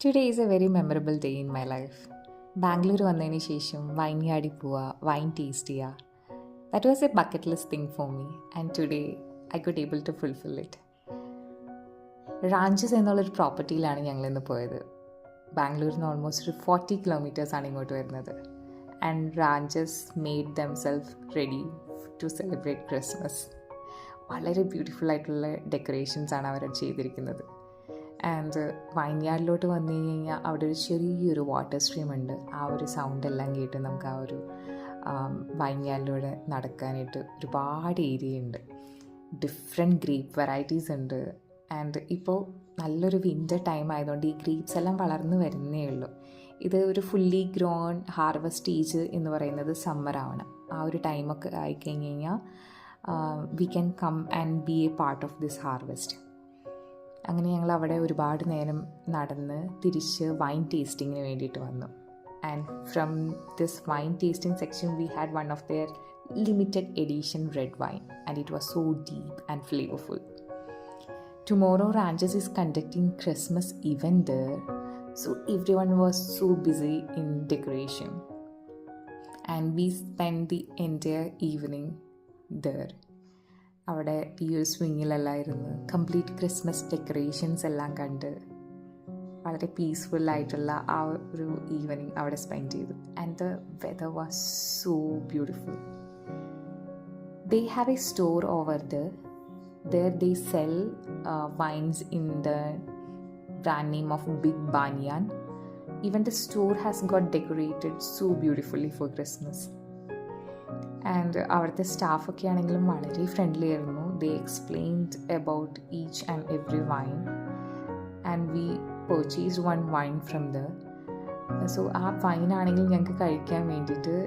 Today is a very memorable day in my life. Bangalore വന്നതിന് ശേഷം വൈൻയാർഡിൽ പോവുക, വൈൻ ടേസ്റ്റ് ചെയ്യുക. That was a bucket list thing for me and today I could able to fulfil it. Ranches എന്നുള്ളൊരു പ്രോപ്പർട്ടിയിലാണ് ഞങ്ങളിന്ന് പോയത്. ബാംഗ്ലൂരിൽ നിന്ന് ഓൾമോസ്റ്റ് ഒരു 40 കിലോമീറ്റേഴ്സാണ് ഇങ്ങോട്ട് വരുന്നത്. And ranches made themself ready to celebrate Christmas. വളരെ ബ്യൂട്ടിഫുൾ ആയിട്ടുള്ള ഡെക്കറേഷൻസാണ് അവർ ചെയ്തിരിക്കുന്നത്. ആൻഡ് വൈൻയാർഡിലോട്ട് വന്നു കഴിഞ്ഞാൽ അവിടെ ഒരു ചെറിയൊരു വാട്ടർ സ്ട്രീം ഉണ്ട്. ആ ഒരു സൗണ്ട് എല്ലാം കേട്ട് നമുക്ക് ആ ഒരു വൈൻയാർഡിലൂടെ നടക്കാനായിട്ട് ഒരുപാട് ഏരിയ ഉണ്ട്. ഡിഫറെൻറ്റ് ഗ്രേപ്പ് വെറൈറ്റീസ് ഉണ്ട്. ആൻഡ് ഇപ്പോൾ നല്ലൊരു വിൻ്റർ ടൈം ആയതുകൊണ്ട് ഈ ഗ്രേപ്സ് എല്ലാം വളർന്നു വരുന്നേ ഉള്ളൂ. ഇത് ഒരു ഫുള്ളി ഗ്രോൺ ഹാർവസ്റ്റ് സ്റ്റേജ് എന്ന് പറയുന്നത് സമ്മർ ആവണം. ആ ഒരു ടൈമൊക്കെ ആയിക്കഴിഞ്ഞ് കഴിഞ്ഞാൽ we can come and be a part of this harvest. അങ്ങനെ ഞങ്ങൾ അവിടെ ഒരുപാട് നേരം നടന്ന് തിരിച്ച് വൈൻ ടേസ്റ്റിങ്ങിന് വേണ്ടിയിട്ട് വന്നു. And from this wine tasting section we had one of their limited edition red wine and it was so deep and flavourful. Tomorrow Ranches is conducting Christmas event there, so everyone was so busy in decoration and we spent the entire evening there. അവിടെ ഈ ഒരു സ്വിങ്ങിലെല്ലാം ഇരുന്ന് complete Christmas decorations എല്ലാം കണ്ട് വളരെ പീസ്ഫുള്ളായിട്ടുള്ള ആ ഒരു evening അവിടെ സ്പെൻഡ് ചെയ്തു. And the weather was so beautiful. They have A store over there. There they sell wines in the brand name of Big Banyan. Even the store has got decorated so beautifully for Christmas. And അവിടുത്തെ സ്റ്റാഫൊക്കെ ആണെങ്കിലും വളരെ friendly ആയിരുന്നു. They explained about each and every wine and we purchased one wine from there. So ആ വൈനാണെങ്കിൽ ഞങ്ങൾക്ക് കഴിക്കാൻ വേണ്ടിയിട്ട്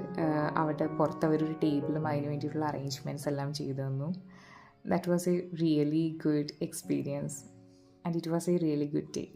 അവിടെ പുറത്ത് അവരൊരു ടേബിളും അതിന് വേണ്ടിയിട്ടുള്ള അറേഞ്ച്മെൻറ്റ്സ് എല്ലാം ചെയ്തു തന്നു. That was a really good experience and it was a really good day.